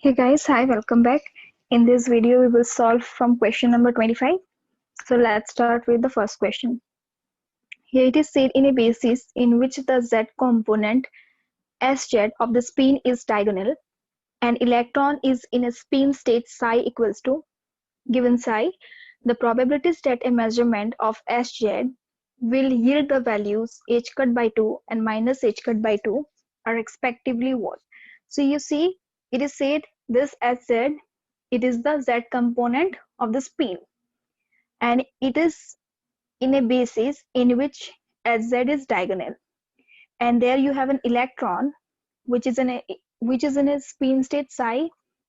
Hey guys, hi, welcome back. In this video, we will solve from question number 25. So let's start with the first question. Here it is said in a basis in which the z component Sz of the spin is diagonal and electron is in a spin state psi equals to given psi, the probabilities that a measurement of Sz will yield the values h cut by 2 and minus h cut by 2 are respectively what? So you see, it is said this Sz, it is the z component of the spin and it is in a basis in which Sz is diagonal, and there you have an electron which is in a spin state psi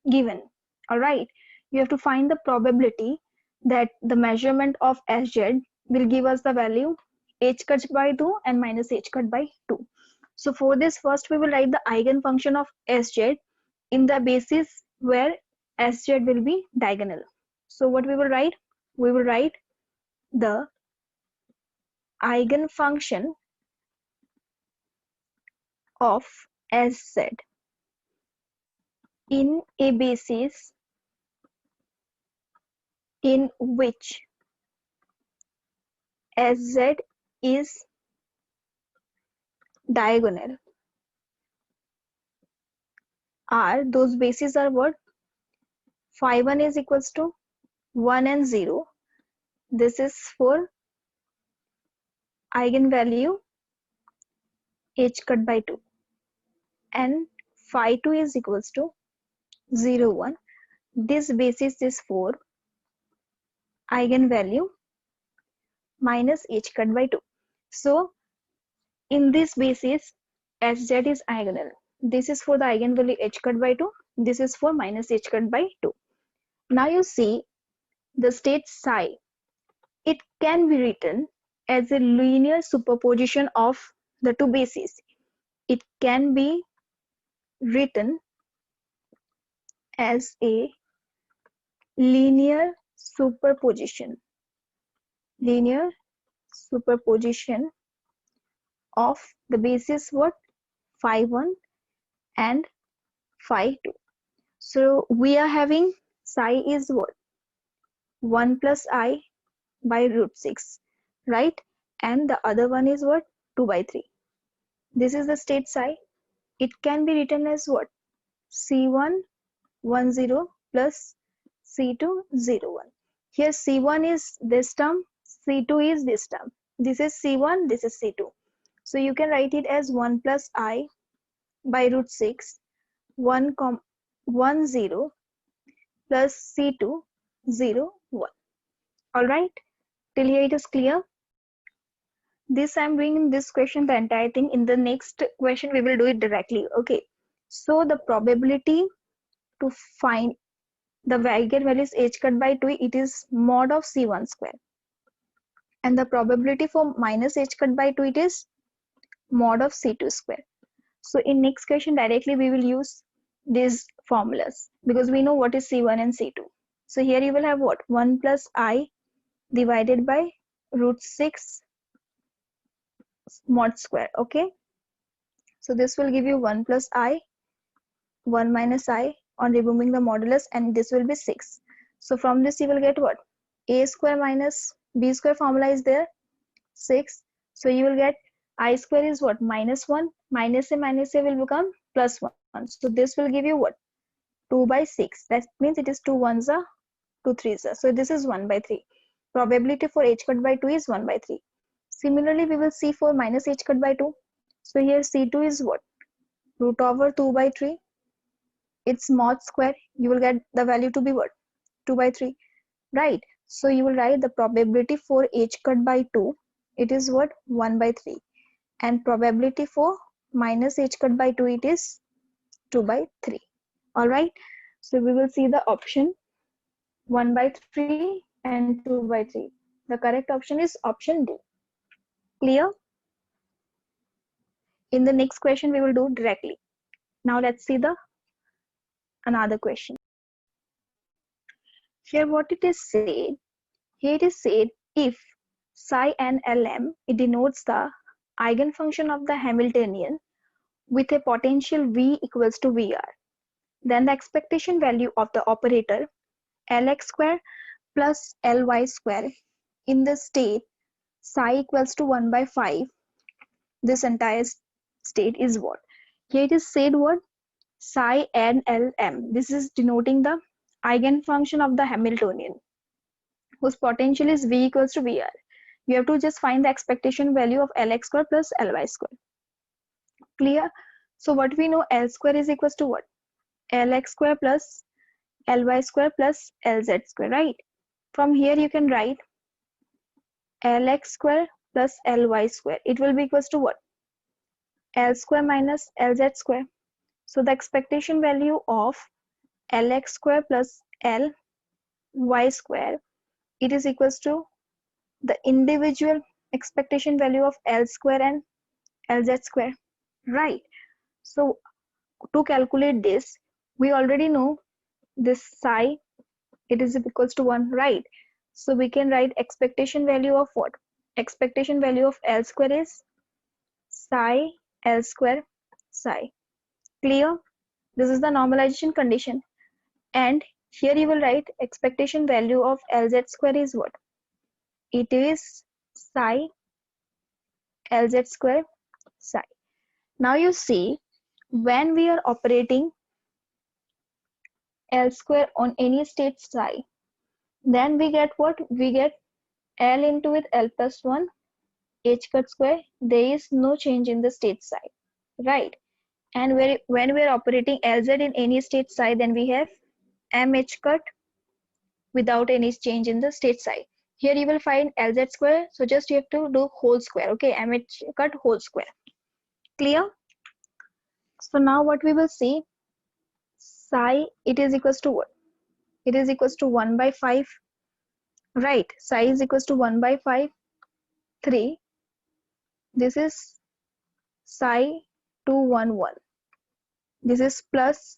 given. All right, you have to find the probability that the measurement of Sz will give us the value h cut by 2 and minus h cut by 2. So for this, first we will write the eigenfunction of Sz in the basis where Sz will be diagonal. So what we will write? We will write the eigenfunction of Sz in a basis in which Sz is diagonal are those bases are what? Phi 1 is equals to 1 and 0. This is for eigenvalue h cut by 2, and phi 2 is equals to 0 1. This basis is for eigenvalue minus h cut by 2. So in this basis, Sz is diagonal. This is for the eigenvalue h cut by 2. This is for minus h cut by 2. Now you see the state psi. It can be written as a linear superposition of the two bases. It can be written as a linear superposition. Linear superposition of the basis what? Phi 1 and phi 2. So we are having psi is what? 1 plus I by root 6, right? And the other one is what? 2 by 3. This is the state psi. It can be written as what? C1 1 0 plus C2 0 1. Here C1 is this term, C2 is this term. This is C1, this is C2. So you can write it as 1 plus I by root 6, 1 0 plus C2 0 1. Alright, till here it is clear. This I'm doing in this question the entire thing. In the next question we will do it directly. Okay, so the probability to find the eigenvalue is h cut by 2, it is mod of c1 square, and the probability for minus h cut by 2, it is mod of c2 square. So in next question directly we will use these formulas because we know what is c1 and c2. So here you will have what? 1 plus I divided by root 6 mod square. Okay, so this will give you 1 plus I, 1 minus I on removing the modulus, and this will be 6. So from this you will get what? A square minus b square formula is there, 6. So you will get I square is what? Minus 1, minus a will become plus 1. So this will give you what? 2 by 6. That means it is 2 ones are 2 threes are. So this is 1 by 3. Probability for h cut by 2 is 1 by 3. Similarly, we will see for minus h cut by 2. So here C2 is what? Root over 2 by 3. It's mod square. You will get the value to be what? 2 by 3. Right. So you will write the probability for h cut by 2. It is what? 1 by 3. And probability for minus h cut by 2, it is 2 by 3. Alright. So we will see the option 1 by 3 and 2 by 3. The correct option is option D. Clear? In the next question, we will do directly. Now let's see the another question. Here what it is said, here it is said if psi and Lm, it denotes the eigenfunction of the Hamiltonian with a potential V equals to VR. then the expectation value of the operator Lx square plus Ly square in the state psi equals to 1 by 5, this entire state is what? Here it is said what? Psi n Lm. This is denoting the eigenfunction of the Hamiltonian, whose potential is V equals to VR. You have to just find the expectation value of Lx square plus Ly square. Clear? So what we know, L square is equals to what? Lx square plus Ly square plus Lz square, right? From here you can write Lx square plus Ly square. It will be equals to what? L square minus Lz square. So the expectation value of Lx square plus Ly square, it is equals to the individual expectation value of L square and Lz square, right? So to calculate this, we already know this psi, it is equals to 1, right? So we can write expectation value of what? Expectation value of L square is psi L square psi. Clear? This is the normalization condition. And here you will write expectation value of Lz square is what? It is psi Lz square psi. Now you see, when we are operating L square on any state psi, then we get what? We get L into with L plus 1 h cut square. There is no change in the state psi, right? And when we are operating Lz in any state psi, then we have mh cut without any change in the state psi. Here you will find Lz square, so just you have to do whole square, okay? mh cut whole square. Clear? So now what we will see, psi, it is equals to what? It is equals to 1 by 5, right? Psi is equals to 1 by 5, 3. This is psi 211. This is plus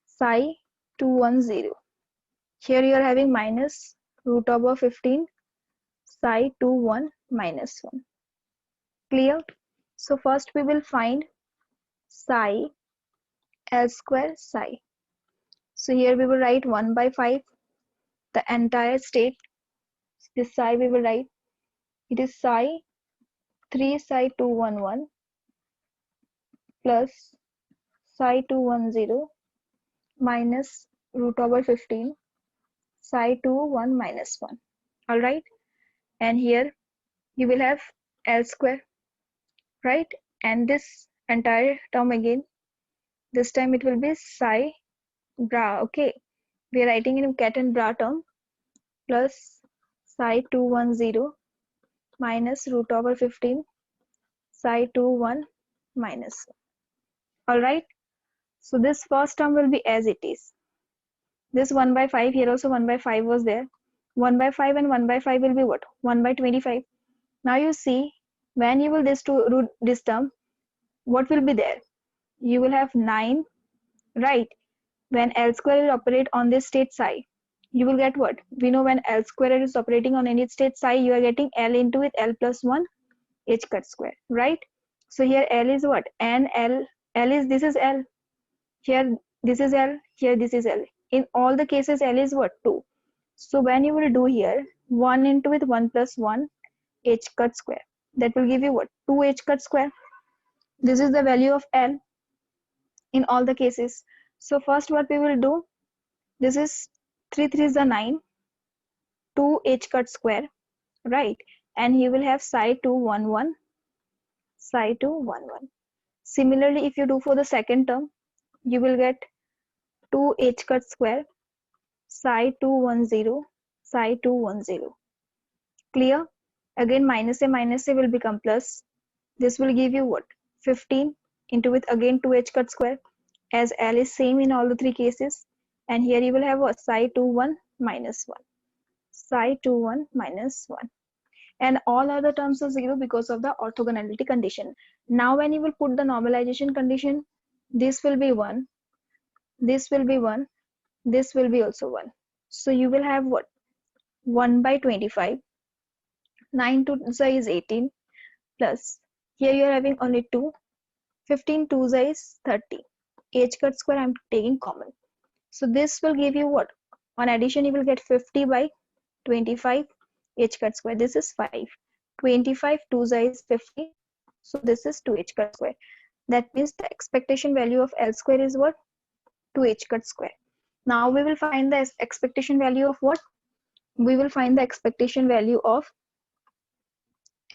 psi 210. Here you are having minus root over 15 psi 21 minus 1. Clear? So first we will find psi L square psi. So here we will write 1 by 5, the entire state. This psi we will write, it is psi 3 psi 211 plus psi 210 minus root over 15 psi 21 minus 1. Alright, and here you will have L square, right? And this entire term again, this time it will be psi bra, okay? We are writing in cat and bra term, plus psi 210 minus root over 15 psi 21 minus 1. Alright, so this first term will be as it is. This 1 by 5, here also 1 by 5 was there. 1 by 5 and 1 by 5 will be what? 1 by 25. Now you see, when you will root this term, what will be there? You will have 9, right? When L square will operate on this state psi, you will get what? We know when L square is operating on any state psi, you are getting L into with L plus 1 h cut square, right? So here L is what? And L is, this is L. Here this is L, here this is L. In all the cases, L is what? 2. So when you will do here, 1 into with 1 plus 1 h cut square, that will give you what? 2 h cut square. This is the value of L in all the cases. So first what we will do, this is 3 3 is a 9, 2 h cut square, right? And you will have psi 211, psi 211. Similarly, if you do for the second term, you will get 2 h cut square, psi 210, psi 210. Clear? Again minus a will become plus. This will give you what? 15 into with again 2 h cut square, as L is same in all the three cases. And here you will have a psi 21 minus 1. Psi 21 minus 1. And all other terms are 0 because of the orthogonality condition. Now when you will put the normalization condition, this will be 1, this will be 1, this will be also 1. So you will have what? 1 by 25, 9 to is 18, plus here you are having only 2, 15 2 is 30, h cut square I'm taking common. So this will give you what? On addition, you will get 50 by 25 h cut square. This is 5. 25 2 is 50. So this is 2h cut square. That means the expectation value of L square is what? 2h cut square. Now we will find the expectation value of what? We will find the expectation value of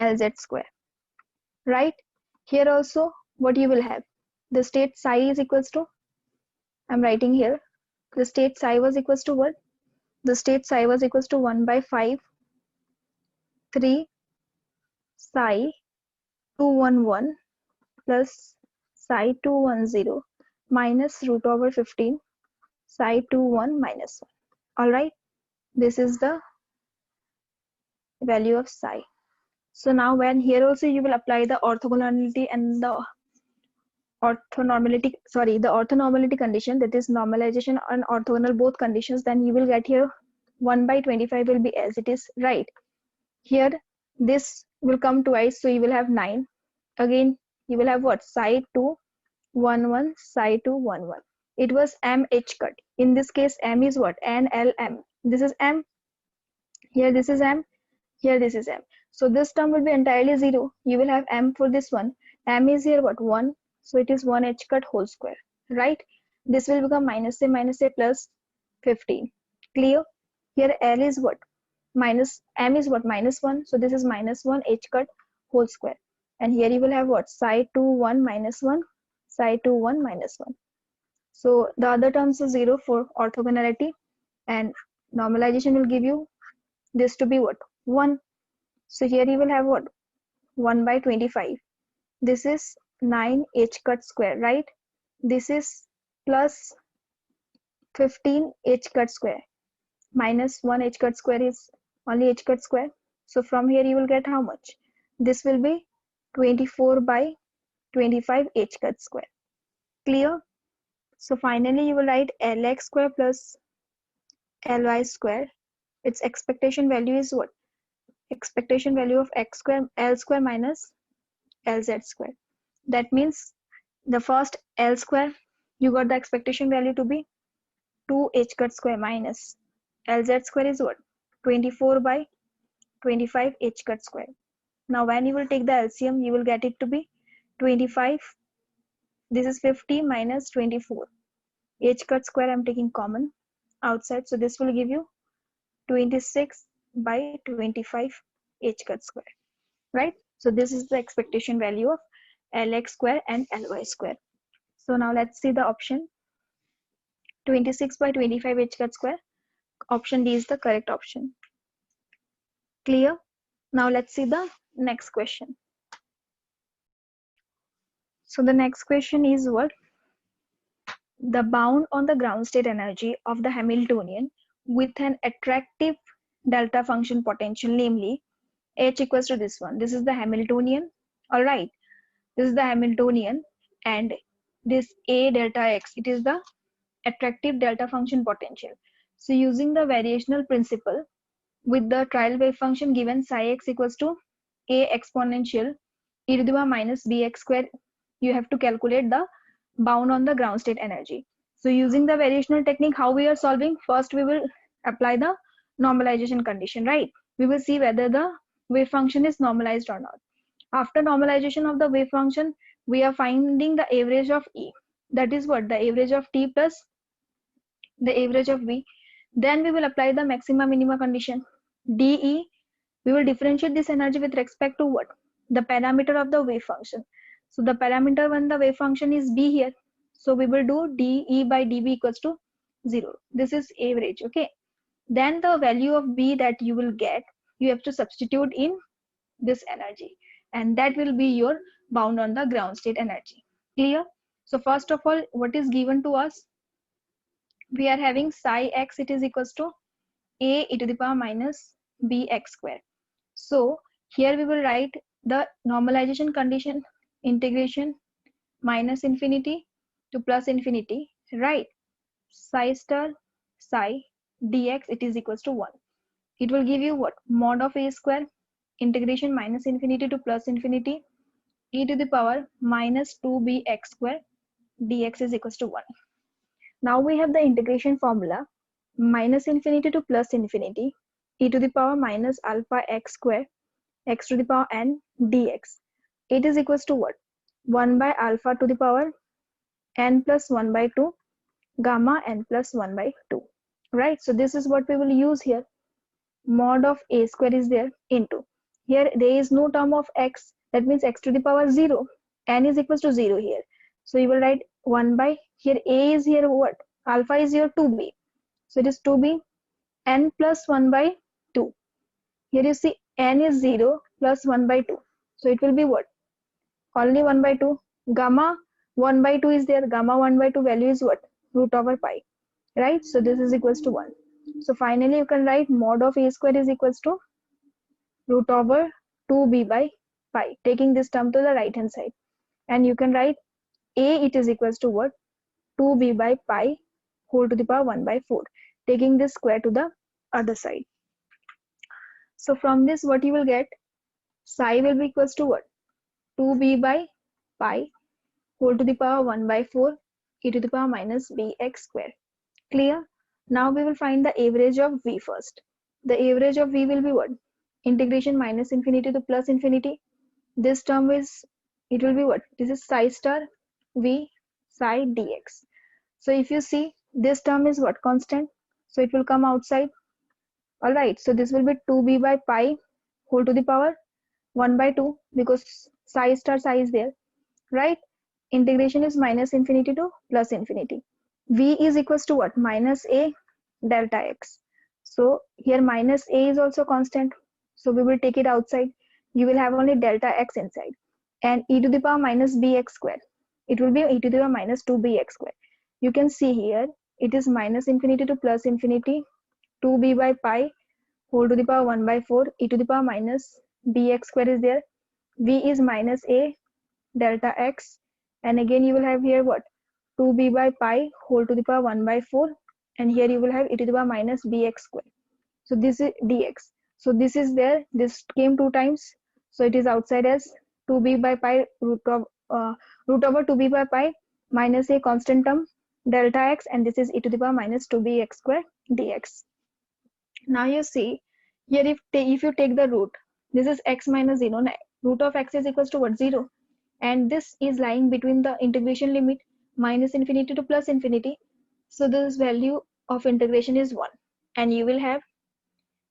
Lz square. Right? Here also, what you will have? The state psi is equals to, I'm writing here, the state psi was equals to what? The state psi was equals to 1 by 5, 3 psi 211 plus psi 210 minus root over 15 psi 21 minus 1. Alright, this is the value of psi. So now when here also you will apply the orthogonality and the orthonormality condition, that is normalization and orthogonal both conditions, then you will get here 1 by 25 will be as it is, right? Here this will come twice, so you will have 9. Again you will have what? Psi 211 psi 211. It was m h cut. In this case m is what? N L M. This is m. Here this is m. Here this is m. So this term will be entirely 0. You will have m for this one. M is here what? 1. So it is 1 h cut whole square, right? This will become minus a plus 15. Clear? Here L is what? Minus m is what? Minus 1. So this is minus 1 h cut whole square. And here you will have what? Psi 2 1 minus 1 psi 2 1 minus 1. So the other terms are 0 for orthogonality, and normalization will give you this to be what? 1. So here you will have what? 1 by 25. This is 9 h cut square, right? This is plus 15 h cut square minus 1 h cut square is only h cut square. So from here you will get how much? This will be 24 by 25 h cut square. Clear? So finally you will write Lx square plus Ly square. Its expectation value is what? Expectation value of x square, L square minus Lz square. That means the first L square, you got the expectation value to be 2 h cut square minus Lz square is what? 24 by 25 h cut square. Now when you will take the LCM, you will get it to be 25. This is 50 minus 24. H cut square I'm taking common outside. So this will give you 26 by 25 h cut square. Right? So this is the expectation value of Lx square and Ly square. So now let's see the option. 26 by 25 h cut square. Option D is the correct option. Clear? Now let's see the next question. So the next question is what? The bound on the ground state energy of the Hamiltonian with an attractive delta function potential, namely H equals to this one. This is the Hamiltonian. All right. This is the Hamiltonian, and this A delta X, it is the attractive delta function potential. So using the variational principle, with the trial wave function given psi x equals to A exponential e to the power minus bx square, you have to calculate the bound on the ground state energy. So using the variational technique, how we are solving? First we will apply the normalization condition, right? We will see whether the wave function is normalized or not. After normalization of the wave function, we are finding the average of E. That is what? The average of T plus the average of V. Then we will apply the maxima minima condition. DE, we will differentiate this energy with respect to what? The parameter of the wave function. So the parameter when the wave function is B here. So we will do DE by DB equals to 0. This is average, okay? Then the value of B that you will get, you have to substitute in this energy, and that will be your bound on the ground state energy. Clear? So first of all, what is given to us? We are having psi x, it is equals to A e to the power minus bx square. So here we will write the normalization condition, integration minus infinity to plus infinity, right? Psi star psi dx, it is equals to 1. It will give you what? Mod of A square, integration minus infinity to plus infinity, e to the power minus 2bx square dx is equals to 1. Now we have the integration formula, minus infinity to plus infinity, e to the power minus alpha x square, x to the power n dx. It is equals to what? 1 by alpha to the power n plus 1 by 2 gamma n plus 1 by 2. Right? So this is what we will use here. Mod of a square is there into. Here there is no term of x. That means x to the power 0. N is equals to 0 here. So you will write 1 by, here a is here what? Alpha is here 2b. So it is 2b n plus 1 by 2. Here you see n is 0 plus 1 by 2. So it will be what? Only 1 by 2. Gamma 1 by 2 is there. Gamma 1 by 2 value is what? Root over pi. Right? So this is equals to 1. So finally you can write mod of a square is equals to root over 2b by pi. Taking this term to the right hand side. And you can write a, it is equals to what? 2b by pi whole to the power 1 by 4. Taking this square to the other side. So from this what you will get? Psi will be equals to what? 2b by pi whole to the power 1 by 4 e to the power minus bx square. Clear? Now we will find the average of v first. The average of v will be what? Integration minus infinity to plus infinity. This term is, it will be what? This is psi star v psi dx. So if you see, this term is what? Constant. So it will come outside. Alright, so this will be 2b by pi whole to the power 1 by 2 because psi star psi is there. Right? Integration is minus infinity to plus infinity. V is equals to what? Minus a delta x. So here minus a is also constant. So we will take it outside. You will have only delta x inside. And e to the power minus bx square. It will be e to the power minus 2bx square. You can see here it is minus infinity to plus infinity 2b by pi whole to the power 1 by 4 e to the power minus bx square is there. V is minus a delta x. And again you will have here what? 2b by pi whole to the power 1 by 4 and here you will have e to the power minus bx square. So this is dx. So this is there, this came 2 times, so it is outside as 2b by pi root over 2b by pi minus a constant term delta x, and this is e to the power minus 2bx square dx. Now you see here, if you take the root, this is x minus 0, root of x is equals to what? 0, and this is lying between the integration limit minus infinity to plus infinity. So this value of integration is 1, and you will have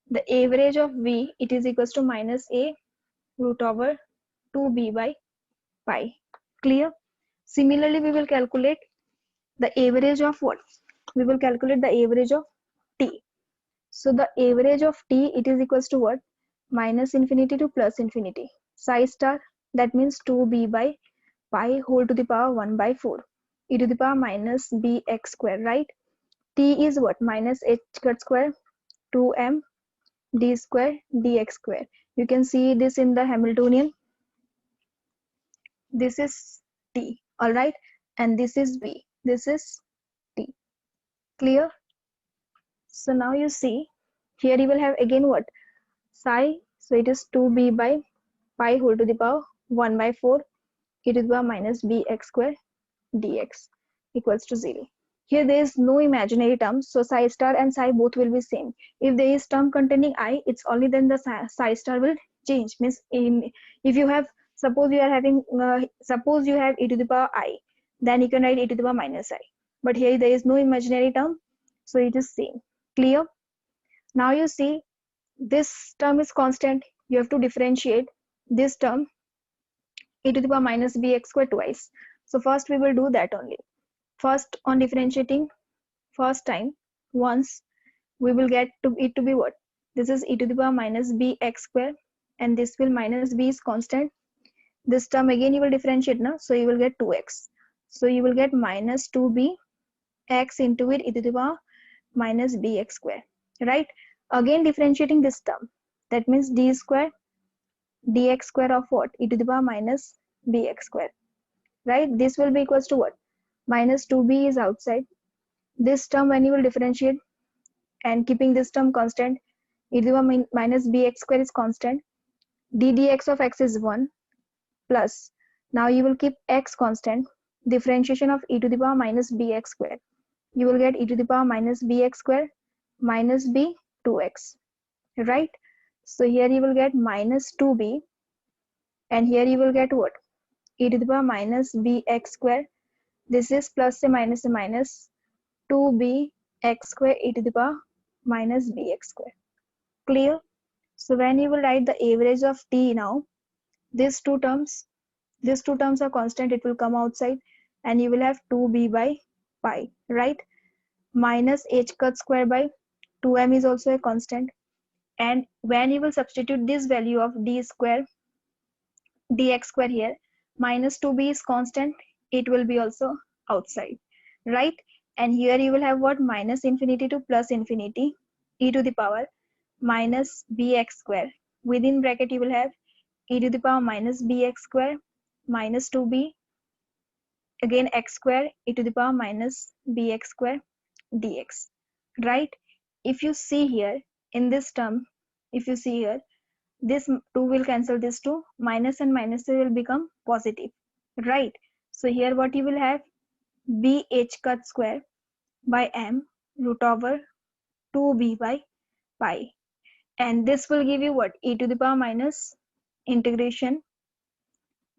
the average of v, it is equals to minus a root over 2b by pi. Clear? Similarly, we will calculate the average of what? We will calculate the average of t. So the average of t, it is equals to what? Minus infinity to plus infinity. Psi star, that means 2b by pi whole to the power 1 by 4 e to the power minus bx square, right? T is what? Minus h square 2m d square dx square. You can see this in the Hamiltonian. This is t, all right, and this is v, this is t. Clear? So now you see here you will have again what? Psi, so it is 2b by pi whole to the power 1 by 4 e to the power minus bx square dx equals to 0. Here there is no imaginary term, so psi star and psi both will be same. If there is term containing I, it's only then the psi star will change. Means if you have, suppose you are having, suppose you have e to the power I, then you can write e to the power minus I. But here there is no imaginary term, so it is same. Clear? Now you see this term is constant. You have to differentiate this term e to the power minus bx square twice. So first we will do that only. First, on differentiating first time once, we will get to it to be what? This is e to the power minus bx square, and this will minus b is constant. This term again you will differentiate now, so you will get 2x. So you will get minus 2b x into it e to the power minus bx square, right? Again differentiating this term, that means d square dx square of what? E to the power minus bx square, right? This will be equals to what? Minus 2b is outside. This term when you will differentiate and keeping this term constant, e to the power minus bx square is constant. D dx of x is 1 plus, now you will keep x constant, differentiation of e to the power minus bx square. You will get e to the power minus bx square minus b 2x, right? So here you will get minus 2b, and here you will get what? E to the power minus bx square. This is plus a minus 2b x square e to the power minus bx square. Clear? So when you will write the average of t now, these two terms are constant, it will come outside, and you will have 2b by pi, right? Minus h cut square by 2m is also a constant, and when you will substitute this value of d square dx square here, minus 2b is constant, it will be also outside, right? And here you will have what? Minus infinity to plus infinity e to the power minus bx square. Within bracket you will have e to the power minus bx square minus 2b, again x square e to the power minus bx square dx, right? If you see here in this term, if you see here, this 2 will cancel this 2, minus and minus will become positive, right? So here what you will have? bh cut square by m root over 2b by pi, and this will give you what? E to the power minus integration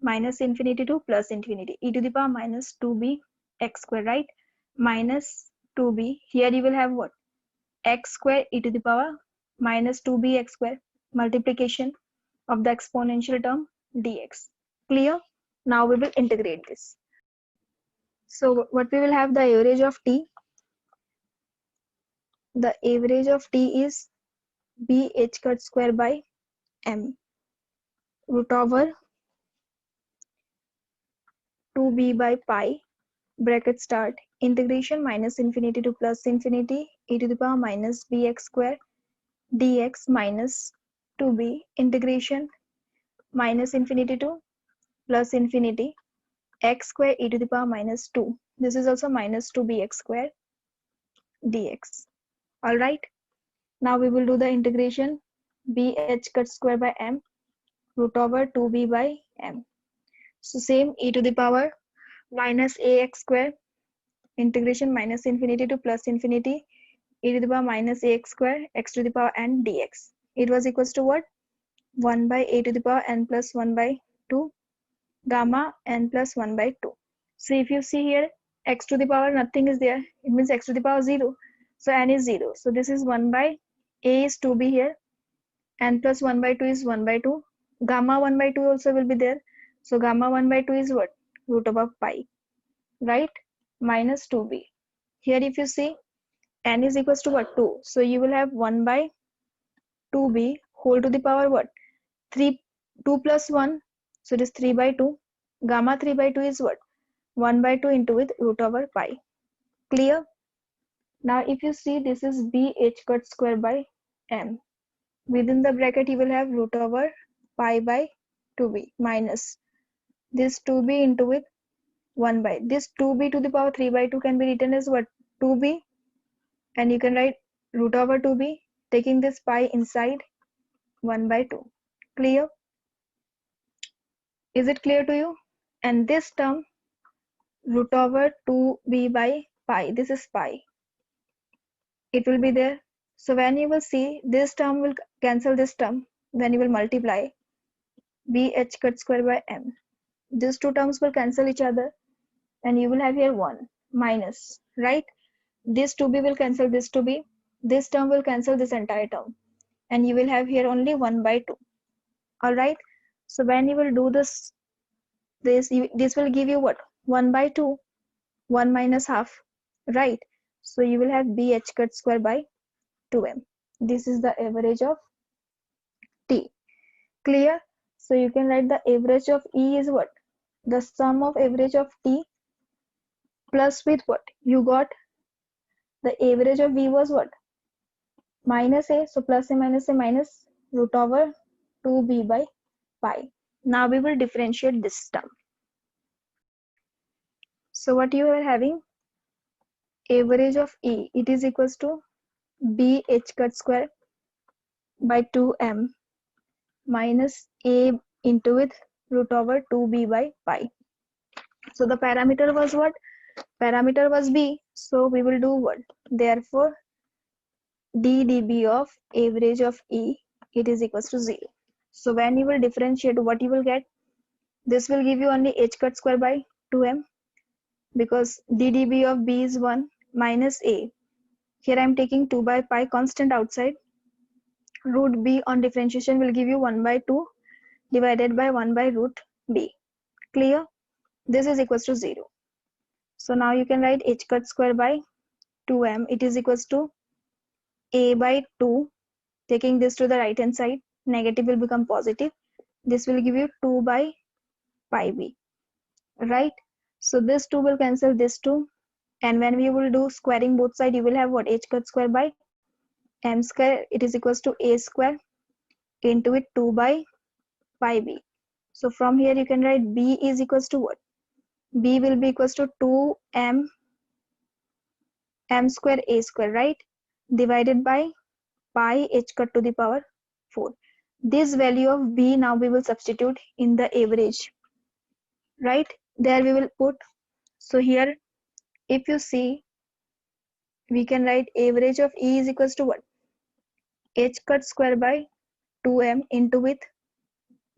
minus infinity to plus infinity e to the power minus 2b x square, right? Minus 2b, here you will have what? X square e to the power minus 2b x square, multiplication of the exponential term dx. Clear? Now we will integrate this. So what we will have? The average of t. The average of t is bh cut square by m root over 2b by pi, bracket start, integration minus infinity to plus infinity e to the power minus bx square dx minus 2b, integration minus infinity to plus infinity x square e to the power minus 2. This is also minus 2bx square dx. All right. Now we will do the integration bh cut square by m root over 2b by m. So same e to the power minus ax square, integration minus infinity to plus infinity e to the power minus ax square x to the power n dx. It was equals to what? 1 by a to the power n plus 1 by 2 gamma n plus 1 by 2. So if you see here, x to the power nothing is there, it means x to the power 0. So n is 0. So this is 1 by a is 2b here, n plus 1 by 2 is 1 by 2. Gamma 1 by 2 also will be there. So gamma 1 by 2 is what? Root over pi, right? Minus 2b. Here if you see, n is equals to what? 2. So you will have 1 by 2b whole to the power what? 3, 2 plus 1. So it is 3 by 2. Gamma 3 by 2 is what? 1 by 2 into with root over pi. Clear? Now if you see, this is bh cut square by m. Within the bracket you will have root over pi by 2b minus this 2b into with 1 by this 2b to the power 3 by 2 can be written as what? 2b, and you can write root over 2b taking this pi inside 1 by 2. Clear? Is it clear to you? And this term root over 2b by pi, this is pi, it will be there. So when you will see, this term will cancel this term, then you will multiply bh cut square by m. These two terms will cancel each other, and you will have here 1 minus, right? This 2b will cancel this 2b, this term will cancel this entire term, and you will have here only 1 by 2. All right. So when you will do this will give you what? 1 by 2, 1 minus half, right? So you will have bh cut square by 2m. This is the average of t. Clear? So you can write the average of E is what? The sum of average of t plus with what? You got the average of V was what? Minus a. So plus a minus root over 2b by pi. Now we will differentiate this term. So what you are having? Average of E, it is equals to bh cut square by 2m minus a into with root over 2b by pi. So the parameter was what? Parameter was b. So we will do what? Therefore, ddb of average of E, it is equals to 0. So when you will differentiate, what you will get? This will give you only h cut square by 2m, because ddb of b is 1 minus a. Here I am taking 2 by pi constant outside. Root b on differentiation will give you 1 by 2 divided by 1 by root b. Clear? This is equals to 0. So now you can write h cut square by 2m. It is equals to a by 2. Taking this to the right hand side, negative will become positive. This will give you 2 by pi b. Right? So this 2 will cancel this 2. And when we will do squaring both sides, you will have what? H cut square by m square. It is equals to a square into it 2 by pi b. So from here you can write b is equals to what? B will be equals to 2m square a square, right? Divided by pi h cut to the power 4. This value of b now we will substitute in the average, right? There we will put. So here, if you see, we can write average of E is equals to what? H cut square by 2m into with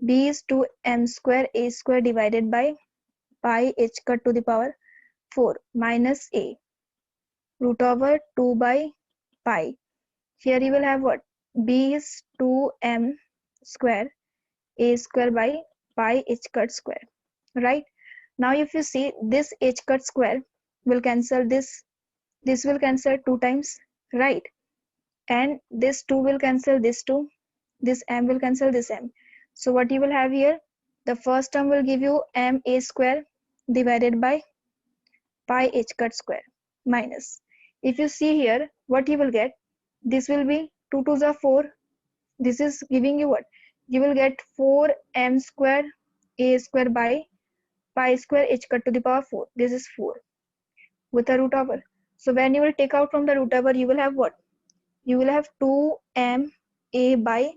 b is 2m square a square divided by pi h cut to the power 4 minus a root over 2 by pi. Here you will have what? B is 2m square a square by pi h cut square, right? Now if you see, this h cut square will cancel this will cancel 2 times, right? And this 2 will cancel this 2, this m will cancel this m. So what you will have here, the first term will give you m a square divided by pi h cut square minus. If you see here, what you will get, this will be 2 2s are 4. This is giving you what? You will get 4m square a square by pi square h cut to the power 4. This is 4 with a root over. So when you will take out from the root over, you will have what? You will have 2m a by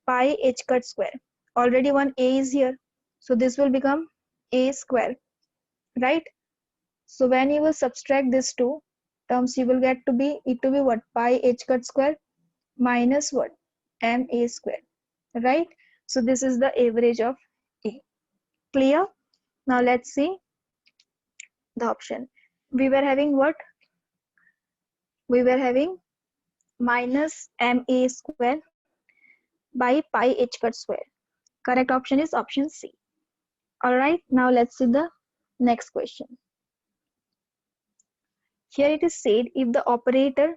pi h cut square. Already one a is here. So this will become a square, right? So when you will subtract these two terms, you will get to be it to be what? Pi h cut square minus what? M a square, right? So this is the average of A. Clear? Now let's see the option. We were having what? We were having minus M a square by pi h cut square. Correct option is option C. Alright, now let's see the next question. Here it is said, if the operator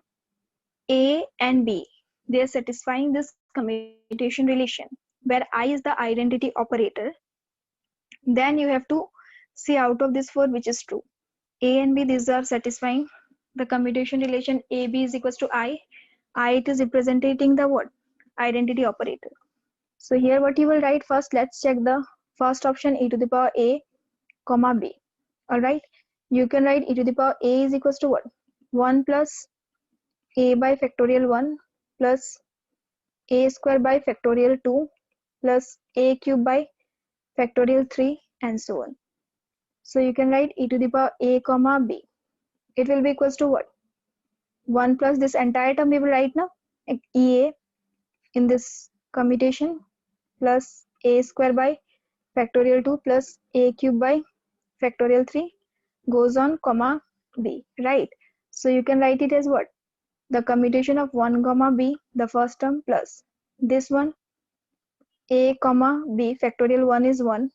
A and B, they are satisfying this commutation relation where I is the identity operator, then you have to see out of this 4 which is true. A and B, these are satisfying the commutation relation AB is equals to I. It is representing the what? Identity operator. So here what you will write first, let's check the first option, e to the power A comma B. Alright, you can write e to the power A is equals to what? 1 plus A by factorial 1 plus A square by factorial 2 plus A cube by factorial 3 and so on. So you can write e to the power A comma B. It will be equals to what? 1 plus this entire term we will write now, EA in this commutation plus A square by factorial 2 plus A cube by factorial 3 goes on comma B, right? So you can write it as what? The commutation of 1 comma B, the first term, plus this one A comma B factorial 1 is 1,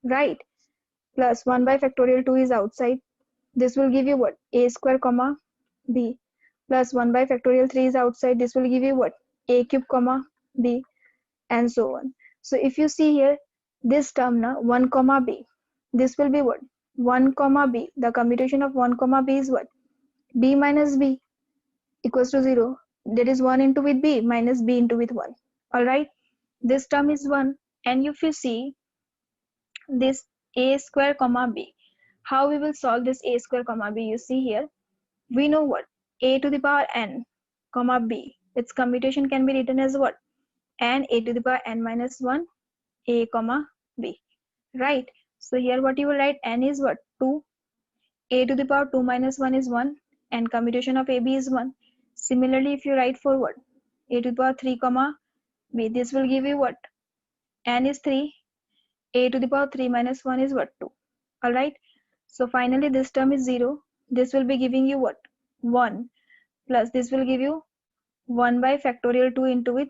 right? Plus 1 by factorial 2 is outside. This will give you what? A square comma B plus 1 by factorial 3 is outside. This will give you what? A cube comma B and so on. So if you see here, this term now 1 comma B, this will be what? 1 comma B. The commutation of 1 comma B is what? B minus B equals to 0. That is 1 into with B minus B into with 1. Alright. This term is 1. And if you see this A square comma B, how we will solve this A square comma B? You see here, we know what? A to the power n comma B. Its commutation can be written as what? N A to the power n minus 1 A comma B. Right. So here what you will write, n is what? 2. A to the power 2 minus 1 is 1, and commutation of AB is 1. Similarly, if you write for what? A to the power 3 comma B, this will give you what? N is 3. A to the power 3 minus 1 is what? 2. Alright. So finally this term is 0. This will be giving you what? 1 plus this will give you 1 by factorial 2 into with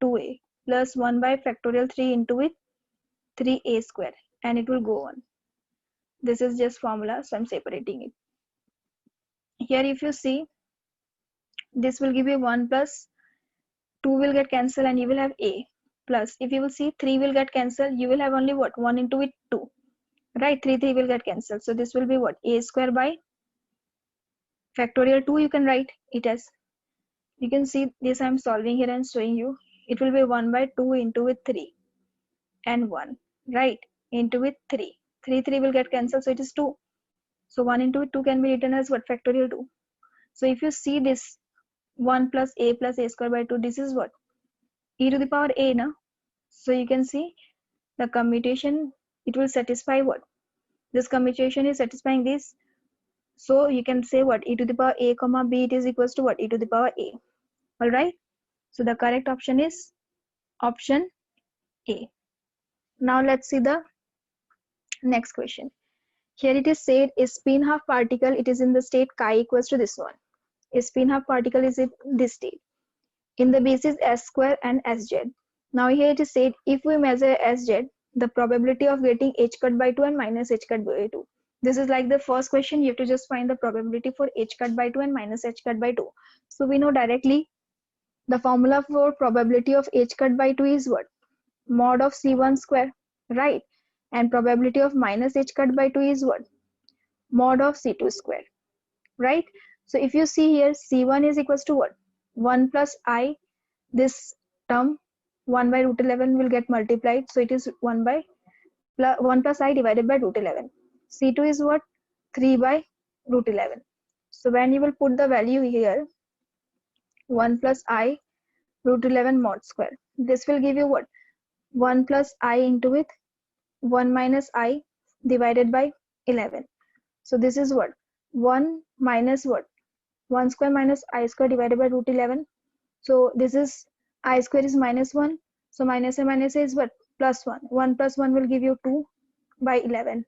2a plus 1 by factorial 3 into with 3a square, and it will go on. This is just formula, so I'm separating it. Here if you see, this will give you 1 plus 2 will get cancelled and you will have a, plus if you will see 3 will get cancelled, you will have only what? 1 into with 2, right? 3 will get cancelled, so this will be what? A square by factorial 2, you can write it as, you can see this I'm solving here and showing you. It will be 1 by 2 into with 3 and 1, right? Into with 3. 3 will get cancelled, so it is 2. So 1 into 2 can be written as what? Factorial 2. So if you see this 1 plus a square by 2, this is what? E to the power a, na? So you can see the commutation, it will satisfy what? This commutation is satisfying this. So you can say what? E to the power a comma b, it is equals to what? E to the power a. Alright. So the correct option is option A. Now let's see the next question. Here it is said a spin half particle, it is in the state chi equals to this one. A spin half particle is in this state in the basis s square and sz. Now here it is said if we measure sz, the probability of getting h cut by 2 and minus h cut by 2. This is like the first question, you have to just find the probability for h cut by 2 and minus h cut by 2. So we know directly the formula for probability of h cut by 2 is what? Mod of c1 square, right? And probability of minus h cut by 2 is what? Mod of c2 square, right? So if you see here, c1 is equals to what? 1 plus I, this term 1 by root 11 will get multiplied, so it is 1 plus I divided by root 11. c2 is what? 3 by root 11. So when you will put the value here, 1 plus I root 11 mod square, this will give you what? 1 plus I into with 1 minus I divided by 11. So this is what? 1 minus what? 1 square minus I square divided by root 11. So this is I square is minus 1. So minus a is what? Plus 1. 1 plus 1 will give you 2 by 11.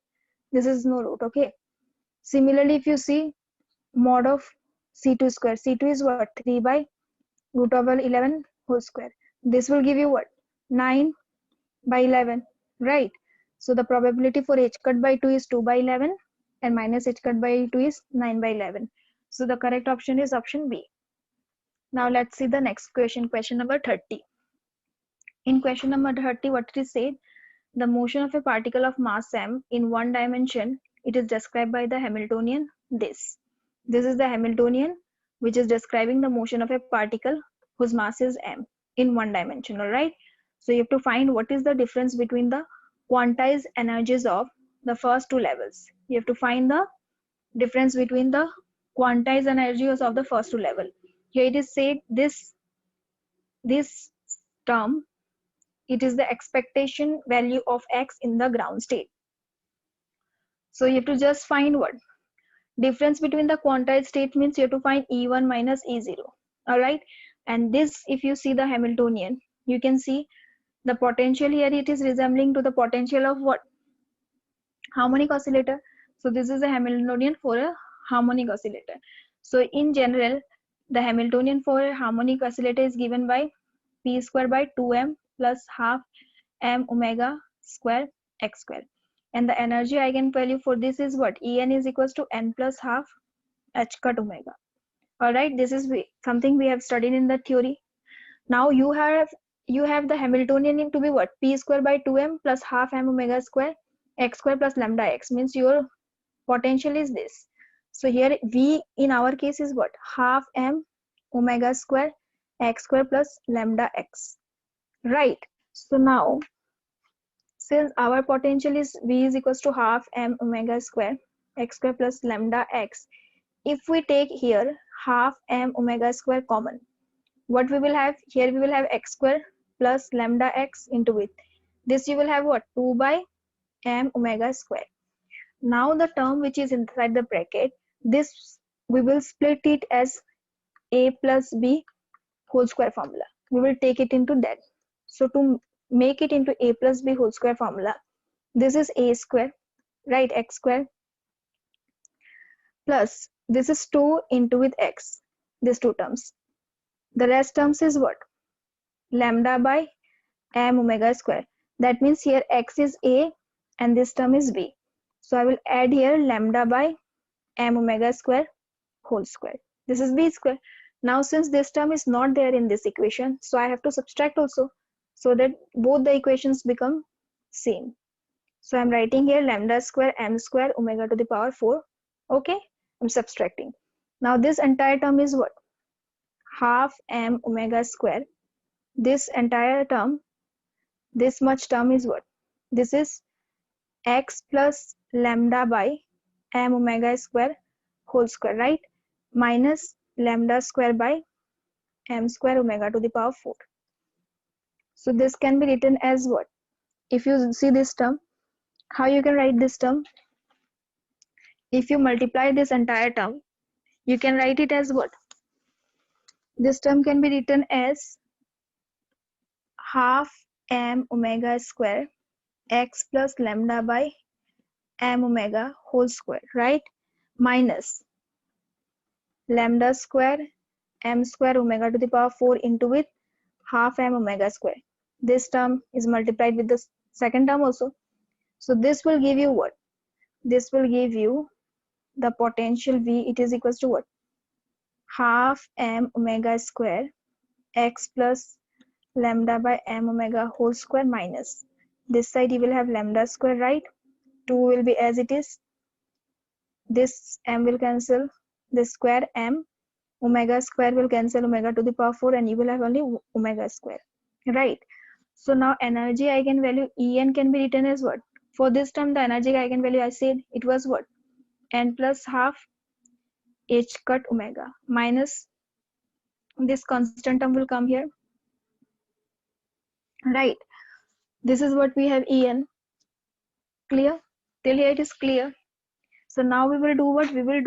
This is no root, okay? Similarly, if you see mod of c2 square, c2 is what? 3 by root over 11 whole square. This will give you what? 9 by 11, right? So the probability for h cut by 2 is 2 by 11 and minus h cut by 2 is 9 by 11. So the correct option is option B. Now let's see the next question, question number 30. In question number 30, what it is said, the motion of a particle of mass m in one dimension, it is described by the Hamiltonian this. This is the Hamiltonian which is describing the motion of a particle whose mass is m in one dimension, alright? So you have to find what is the difference between the quantized energies of the first two levels. You have to find the difference between the quantized energies of the first two levels. Here it is said this term, it is the expectation value of x in the ground state. So you have to just find what? Difference between the quantized state means you have to find E1 minus E0. Alright. And this, if you see the Hamiltonian, you can see the potential here, it is resembling to the potential of what? Harmonic oscillator. So this is a Hamiltonian for a harmonic oscillator. So in general, the Hamiltonian for a harmonic oscillator is given by p square by 2m plus half m omega square x square. And the energy eigenvalue for this is what? En is equals to n plus half h cut omega. Alright, this is something we have studied in the theory. Now you have the Hamiltonian to be what? P square by 2m plus half m omega square x square plus lambda x, means your potential is this. So here V in our case is what? Half m omega square x square plus lambda x, right? So now since our potential is V is equals to half m omega square x square plus lambda x, if we take here half m omega square common, what we will have here? We will have x square plus lambda x into with this, you will have what? 2 by m omega square. Now the term which is inside the bracket, this we will split it as a plus b whole square formula. We will take it into that. So to make it into a plus b whole square formula, this is a square, right, x square, plus this is 2 into with x, these two terms. The rest terms is what? Lambda by m omega square. That means here x is a and this term is b. So I will add here lambda by m omega square whole square. This is b square. Now since this term is not there in this equation, so I have to subtract also, so that both the equations become same. So I'm writing here lambda square m square omega to the power 4. Okay, I'm subtracting. Now this entire term is what? Half m omega square. This entire term, this much term is what? This is x plus lambda by m omega square whole square, right? Minus lambda square by m square omega to the power 4. So this can be written as what? If you see this term, how you can write this term? If you multiply this entire term, you can write it as what? This term can be written as half m omega square x plus lambda by m omega whole square, right? Minus lambda square m square omega to the power 4 into with half m omega square. This term is multiplied with the second term also. So this will give you what? This will give you the potential V. It is equals to what? Half m omega square x plus lambda by m omega whole square minus. This side you will have lambda square, right? 2 will be as it is. This m will cancel. This square m omega square will cancel omega to the power 4 and you will have only omega square, right? So now energy eigenvalue En can be written as what? For this term, the energy eigenvalue I said it was what? N plus half h cut omega minus this constant term will come here, right? This is what we have En. Clear? Till here it is clear. So now we will do what? We will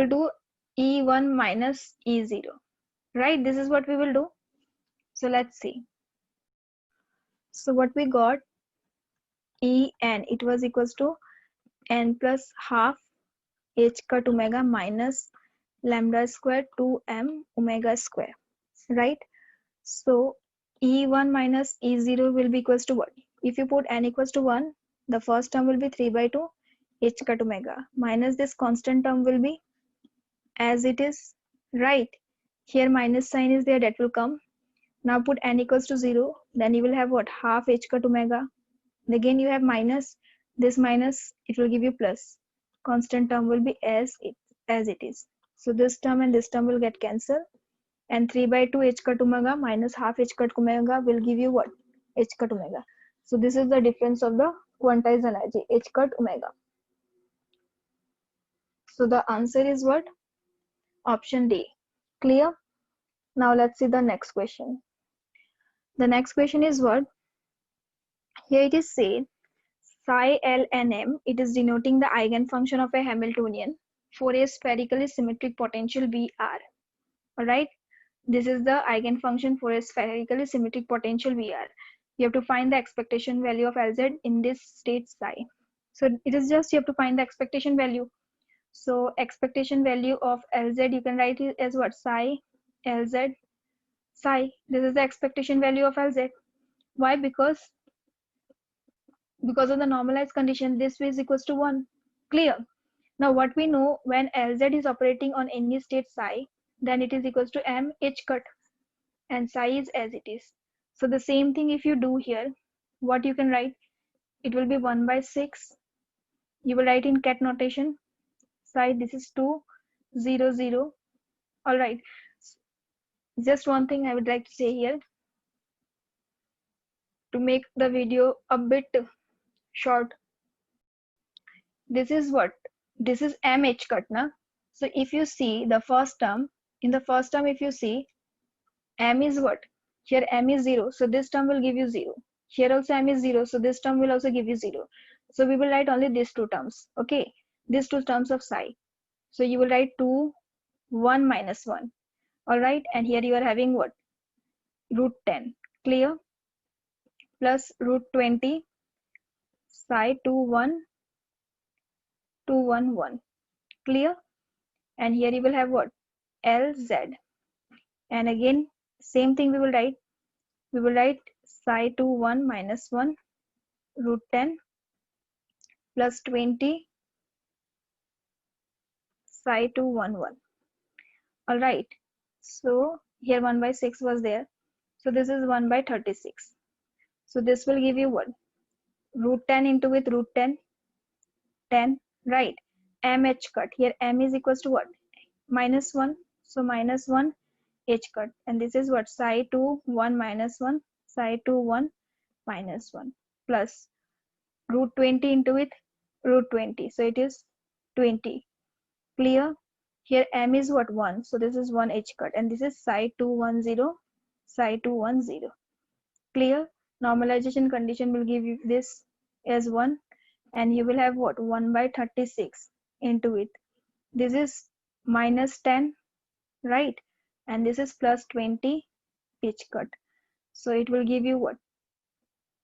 do E1 minus E0, right? This is what we will do. So let's see. So what we got, En, it was equals to n plus half h cut omega minus lambda square 2m omega square, right? So E1 minus E0 will be equals to what? If you put n equals to 1, the first term will be 3 by 2 h cut omega minus this constant term will be as it is, right? Here minus sign is there, that will come. Now put n equals to 0, then you will have what? Half h cut omega. Again you have minus, this minus, it will give you plus. Constant term will be as it is. So this term and this term will get cancelled. And 3 by 2 h cut omega minus half h cut omega will give you what? H cut omega. So this is the difference of the quantized energy, h cut omega. So the answer is what? Option D. Clear? Now let's see the next question. The next question is what? Here it is said psi L and M, it is denoting the eigenfunction of a Hamiltonian for a spherically symmetric potential VR. Alright, this is the eigenfunction for a spherically symmetric potential VR. You have to find the expectation value of Lz in this state psi. So it is just you have to find the expectation value. So expectation value of Lz, you can write it as what? Psi Lz psi. This is the expectation value of Lz. Why? Because of the normalized condition, this is equals to 1. Clear? Now what we know, when Lz is operating on any state psi, then it is equals to m h cut and psi is as it is. So the same thing if you do here, what you can write? It will be 1 by 6. You will write in cat notation. Psi, this is 2, 0, 0. Alright. Just one thing I would like to say here, to make the video a bit short. This is what? This is m h cut, na? So if you see the first term, in the first term if you see, m is what? Here m is 0, so this term will give you 0. Here also m is 0, so this term will also give you 0. So we will write only these two terms. Okay, these two terms of psi. So you will write 2, 1 minus 1. All right, and here you are having what? Root 10. Clear? Plus root 20 psi 2, 1, 2, 1, 1. Clear? And here you will have what? Lz. And again, same thing we will write. We will write psi 2, 1 minus 1 root 10 plus 20 psi 2, 1, 1. All right. So here 1 by 6 was there. So this is 1 by 36. So this will give you what? Root 10 into with root 10, 10, right? M h cut. Here m is equals to what? Minus 1. So minus 1 h cut. And this is what? Psi 2, 1 minus 1, psi 2, 1 minus 1 plus root 20 into with root 20. So it is 20. Clear? Here m is what? 1. So this is 1 h cut. And this is psi 210, psi 210. Clear? Normalization condition will give you this as 1. And you will have what? 1 by 36 into it. This is minus 10, right? And this is plus 20 h cut. So it will give you what?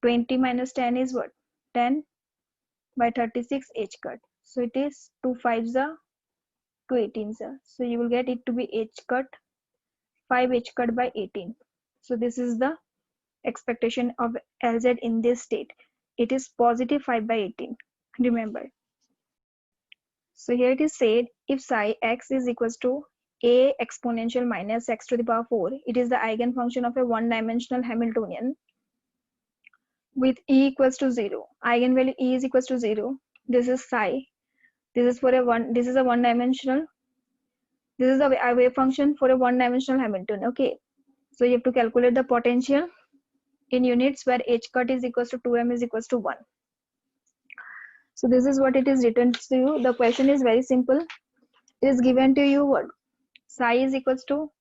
20 minus 10 is what? 10 by 36 h cut. So it is 2 5s are 2 18s are. So you will get it to be h cut 5 h cut by 18. So this is the expectation of Lz in this state. It is positive 5 by 18. Remember. So here it is said if psi x is equals to a exponential minus x to the power 4, it is the eigenfunction of a one-dimensional Hamiltonian with e equals to 0. Eigenvalue e is equals to 0. This is psi. This is for a one. This is a one-dimensional. This is a wave function for a one-dimensional Hamiltonian. Okay. So you have to calculate the potential in units where h cut is equals to 2m is equals to 1. So this is what it is written to you. The question is very simple. It is given to you what? Psi is equals to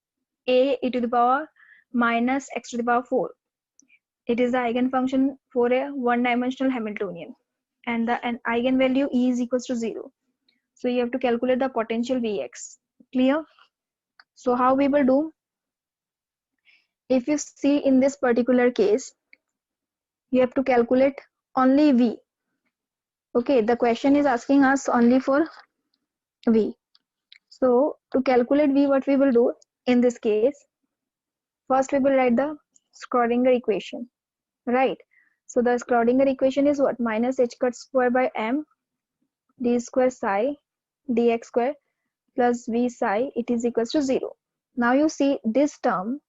a e to the power minus x to the power 4. It is the eigenfunction for a one-dimensional Hamiltonian. And an eigenvalue e is equals to 0. So you have to calculate the potential Vx. Clear? So how we will do? If you see in this particular case, you have to calculate only V. Okay, the question is asking us only for V. So to calculate V, what we will do in this case, first we will write the Schrodinger equation, right? So the Schrodinger equation is what? Minus h cut square by m d square psi dx square plus v psi, it is equals to 0. Now you see this term,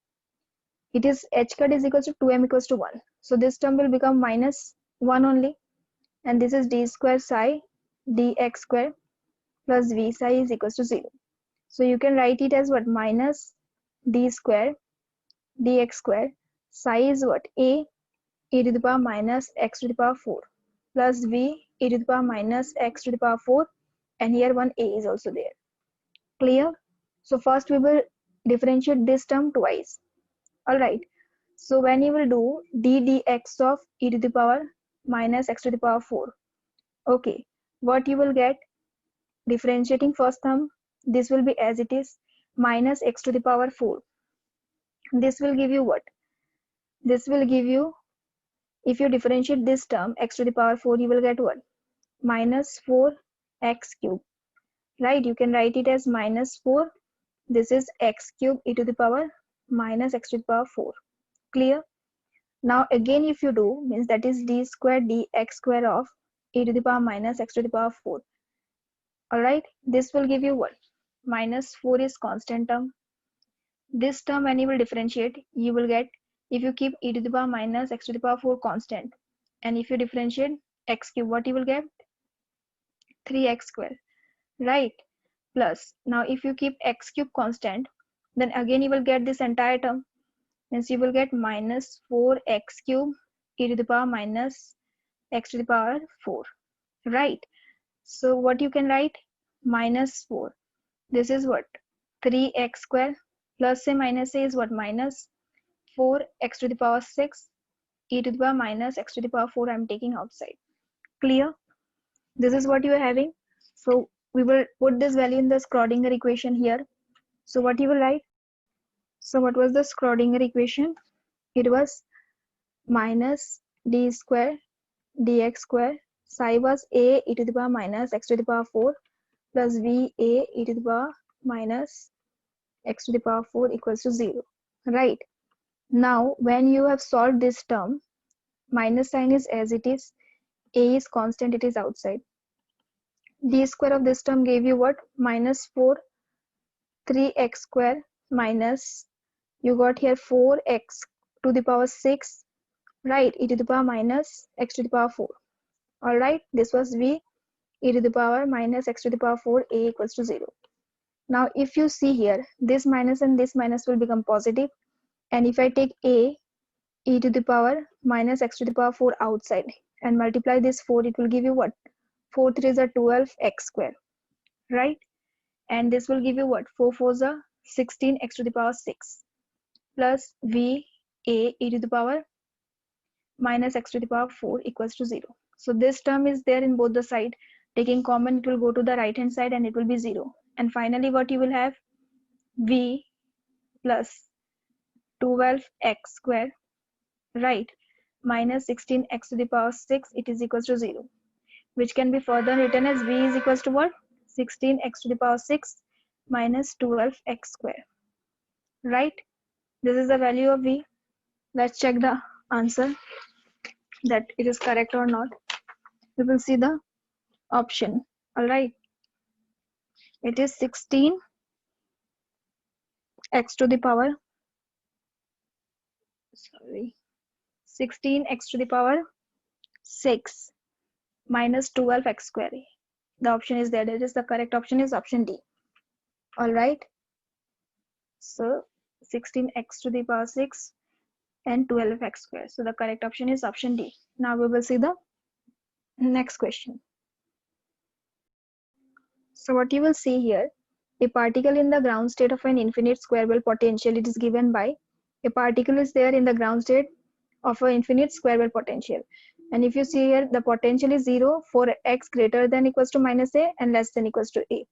it is h cut is equals to 2m equals to 1. So this term will become minus 1 only. And this is d square psi dx square plus v psi is equals to 0. So you can write it as what? Minus d square dx square psi is what? A e to the power minus x to the power 4 plus v e to the power minus x to the power 4, and here one a is also there. Clear? So first we will differentiate this term twice. Alright. So when you will do d dx of e to the power minus x to the power 4. Okay. What you will get? Differentiating first term, this will be as it is minus x to the power 4. This will give you what? This will give you, if you differentiate this term x to the power 4, you will get what? Minus 4x cube. Right? You can write it as minus 4. This is x cube e to the power minus x to the power 4. Clear? Now again if you do, means that is d square dx square of e to the power minus x to the power 4. Alright, this will give you what? Minus 4 is constant term. This term when you will differentiate, you will get, if you keep e to the power minus x to the power 4 constant, and if you differentiate x cube, what you will get? 3x square, right? Plus, now if you keep x cube constant, then again you will get this entire term. Means you will get minus 4x cube e to the power minus x to the power 4, right? So what you can write? Minus 4. This is what? 3x square plus a minus a is what? Minus 4x to the power 6 e to the power minus x to the power 4 I'm taking outside. Clear? This is what you are having. So we will put this value in the Schrodinger equation here. So what you will write? So what was the Schrodinger equation? It was minus d square dx square psi was a e to the power minus x to the power 4 plus v a e to the power minus x to the power 4 equals to 0. Right. Now when you have solved this term, minus sign is as it is, a is constant, it is outside. D square of this term gave you what? Minus 4 3x square minus, you got here 4x to the power 6, right, e to the power minus x to the power 4. All right, this was v e to the power minus x to the power 4, a equals to 0. Now if you see here, this minus and this minus will become positive, and if I take a e to the power minus x to the power 4 outside and multiply this 4, it will give you what? 4 3s are 12 x square, right? And this will give you what? 4 4s are 16 x to the power 6 plus v a e to the power minus x to the power 4 equals to 0. So this term is there in both the side. Taking common, it will go to the right hand side and it will be 0. And finally what you will have? V plus 12x square, right, minus 16x to the power 6, it is equals to 0, which can be further written as v is equals to what? 16x to the power 6 minus 12x square, right? This is the value of v. Let's check the answer that it is correct or not. We will see the option. All right, it is 16x to the power, 16x to the power 6 minus 12x square. The option is there. That is the correct option is option D. All right, so 16x to the power 6 and 12x square. So the correct option is option D. Now we will see the next question. So what you will see here, a particle in the ground state of an infinite square well potential, it is given by a particle is there in the ground state of an infinite square well potential. And if you see here, the potential is 0 for x greater than equals to minus a and less than equals to a.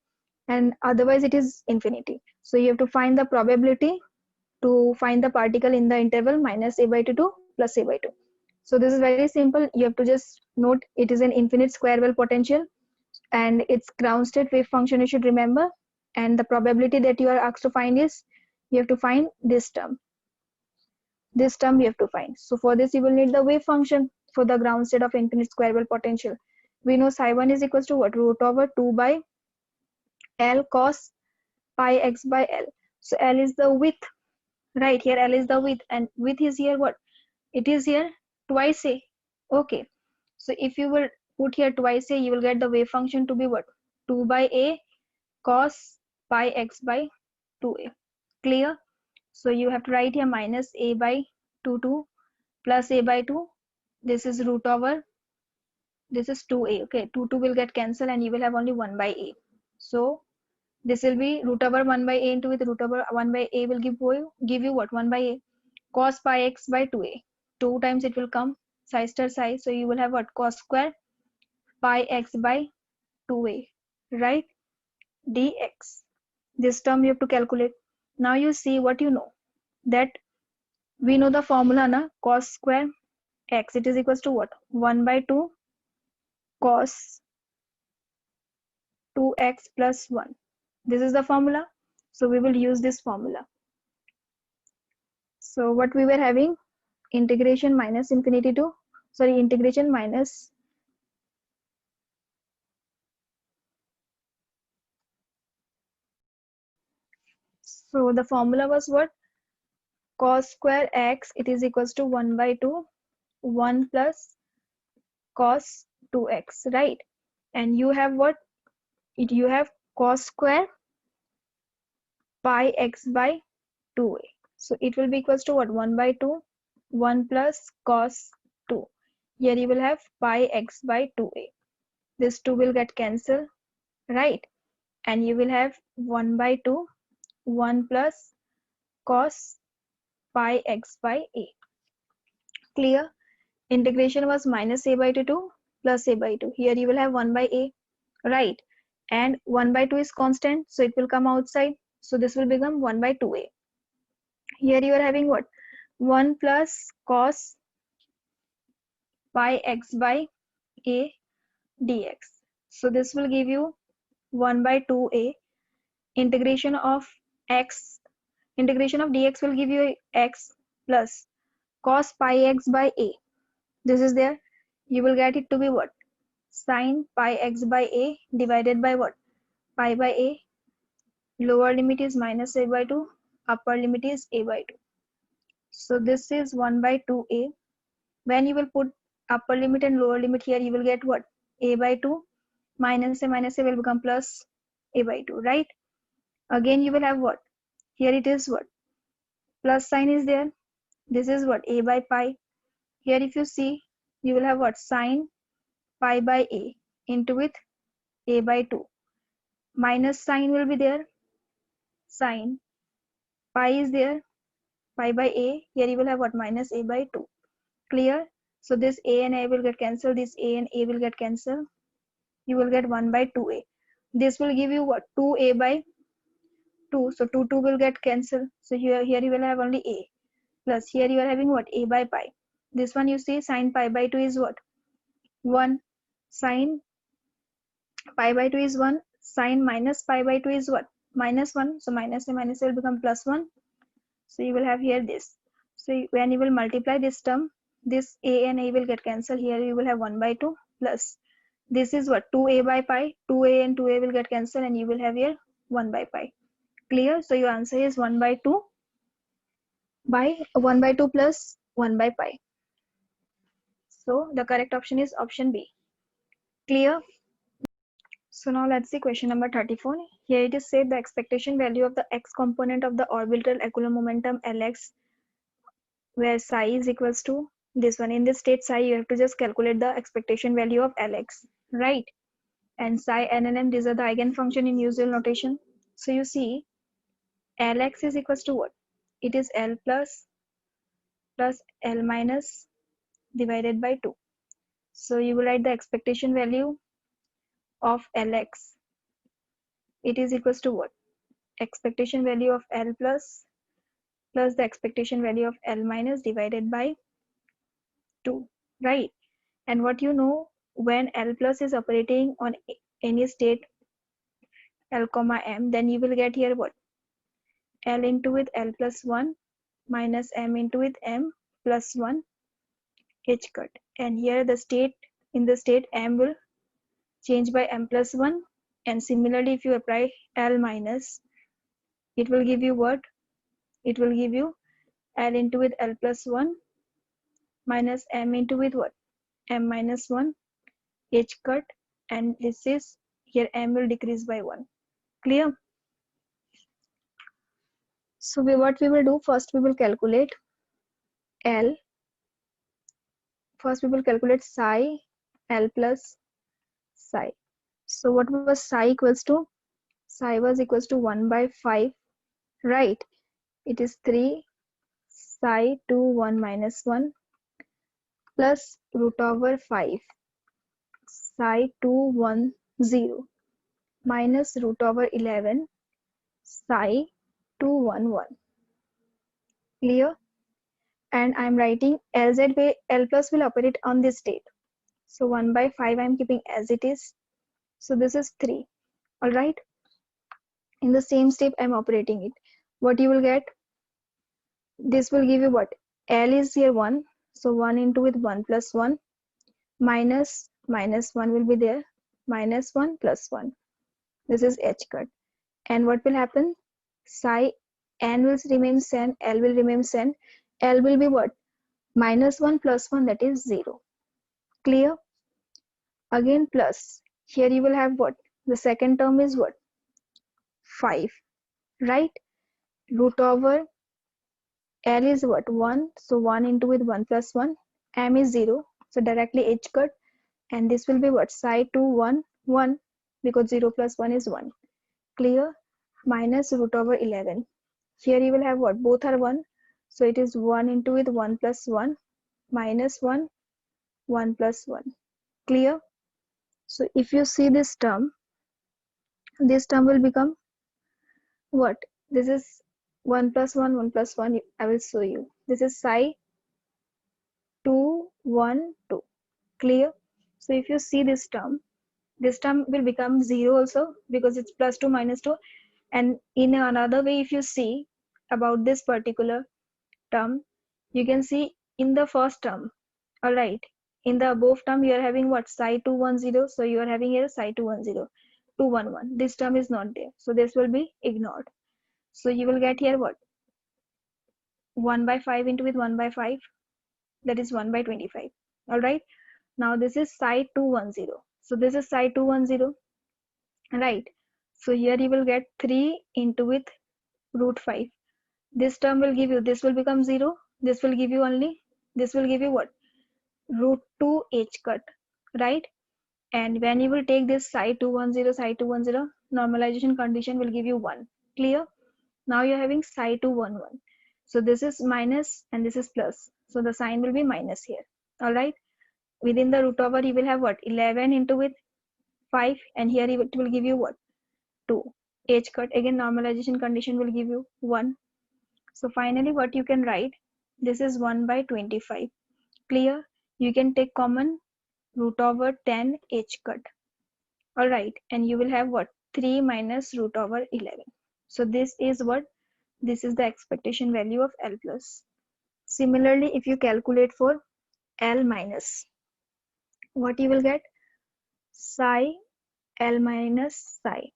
And otherwise it is infinity. So you have to find the probability to find the particle in the interval minus a by 2 to plus a by 2. So this is very simple. You have to just note it is an infinite square well potential and its ground state wave function you should remember, and the probability that you are asked to find is you have to find this term. This term you have to find. So for this you will need the wave function for the ground state of infinite square well potential. We know psi 1 is equals to what? Root over 2 by L cos pi x by L. So L is the width, right? Here L is the width and width is here what? It is here twice a. Okay, so if you will put here twice a, you will get the wave function to be what? 2 by a cos pi x by 2a. Clear? So you have to write here minus a by 2 plus a by 2. This is root over, this is 2a. Okay, 2 will get cancelled and you will have only 1 by a. So this will be root over 1 by a into with root over 1 by a will give you what? 1 by a cos pi x by 2a. 2 times it will come psi star psi. So you will have what? Cos square pi x by 2a, right? Dx. This term you have to calculate. Now you see what you know, that we know the formula na, cos square x, it is equals to what? 1 by 2 cos 2x plus 1. This is the formula. So we will use this formula. So what we were having, integration minus infinity to, sorry, integration minus so the formula was what? Cos square x, it is equals to 1 by 2 1 plus cos 2x, right? And you have what? You have cos square pi x by 2a. So it will be equals to what? 1 by 2 1 plus cos 2. Here you will have pi x by 2a. This 2 will get cancelled, right? And you will have 1 by 2 1 plus cos pi x by a. Clear? Integration was minus a by 2 to plus a by 2. Here you will have 1 by a, right? And 1 by 2 is constant, so it will come outside. So this will become 1 by 2a. Here you are having what? 1 plus cos pi x by a dx. So this will give you 1 by 2a. Integration of x, integration of dx will give you x plus cos pi x by a. This is there. You will get it to be what? Sin pi x by a divided by what? Pi by a. Lower limit is minus a by 2. Upper limit is a by 2. So this is 1 by 2a. When you will put upper limit and lower limit here, you will get what? A by 2 minus a will become plus a by 2, right? Again you will have what? Here it is what? Plus sign is there. This is what? A by pi. Here if you see, you will have what? Sine pi by a into with a by 2. Minus sign will be there. Sine pi is there. Pi by a. Here you will have what? Minus a by 2. Clear? So this a and a will get cancelled. This a and a will get cancelled. You will get 1 by 2a. This will give you what? 2a by 2. So 2 will get cancelled. So here you will have only a. Plus here you are having what? A by pi. This one you see sine pi by 2 is what? 1. Sine pi by 2 is 1. Sine minus pi by 2 is what? Minus 1. So minus a will become plus 1. So you will have here this. So when you will multiply this term, this a and a will get cancelled. Here you will have 1 by 2 plus this is what? 2a by pi. 2a and 2a will get cancelled and you will have here 1 by pi. Clear? So your answer is 1 by 2 plus 1 by pi. So the correct option is option B. Clear? So now let's see question number 34. Here it is said the expectation value of the x component of the orbital angular momentum Lx, where psi is equals to this one. In this state psi, you have to just calculate the expectation value of Lx, right? And psi n and m, these are the eigenfunction in usual notation. So you see Lx is equals to what? It is L plus L minus divided by 2. So you will write the expectation value of Lx. It is equals to what? Expectation value of L plus the expectation value of L minus divided by 2, right? And what you know, when L plus is operating on any state L comma m, then you will get here what? L into with L plus 1 minus m into with m plus 1 h cut. And here the state, in the state m will change by m plus 1. And similarly, if you apply L minus, it will give you what? It will give you L into with L plus 1 minus m into with what? M minus 1 h cut, and this is here m will decrease by 1. Clear? So what we will do, first we will calculate L. First we will calculate psi L plus psi. So what was psi equals to? Psi was equals to 1 by 5, right? It is 3 psi 2 1 minus 1 plus root over 5 psi 2 1 0 minus root over 11 psi 2 1 1. Clear? And I'm writing LZ by L plus will operate on this state. So 1 by 5 I'm keeping as it is. So this is 3. All right. In the same step I'm operating it. What you will get? This will give you what? L is here 1. So 1 into with 1 plus 1 minus 1 will be there. Minus 1 plus 1. This is h cut. And what will happen? Psi n will remain same, L will remain same. L will be what? Minus 1 plus 1, that is 0. Clear? Again plus. Here you will have what? The second term is what? 5. Right? Root over L is what? 1. So 1 into with 1 plus 1. M is 0. So directly h cut. And this will be what? Psi 2 1 1, because 0 plus 1 is 1. Clear? Minus root over 11. Here you will have what? Both are 1. So it is 1 into with 1 plus 1 minus 1 1 plus 1. Clear? So if you see this term will become what? This is 1 plus 1, 1 plus 1. I will show you. This is psi 2, 1, 2. Clear? So if you see this term will become 0 also, because it's plus 2 minus 2. And in another way, if you see about this particular term, you can see in the first term, all right, in the above term you are having what? Psi 210. So you are having here psi 210, 211. This term is not there, so this will be ignored. So you will get here what? 1 by 5 into with 1 by 5, that is 1 by 25. All right, now this is psi 210. So this is psi 210, right? So here you will get 3 into with root 5. This term will give you, this will become 0. This will give you only, this will give you what? Root 2 h cut, right? And when you will take this psi 210, normalization condition will give you 1. Clear? Now you're having psi 211. So this is minus and this is plus. So the sign will be minus here. All right. Within the root over, you will have what? 11 into with 5, and here it will give you what? 2. H cut. Again, normalization condition will give you 1. So finally, what you can write? This is 1 by 25. Clear? You can take common root over 10 h cut. All right, and you will have what? 3 minus root over 11. So this is what? This is the expectation value of L plus. Similarly, if you calculate for L minus, what you will get? Psi L minus psi.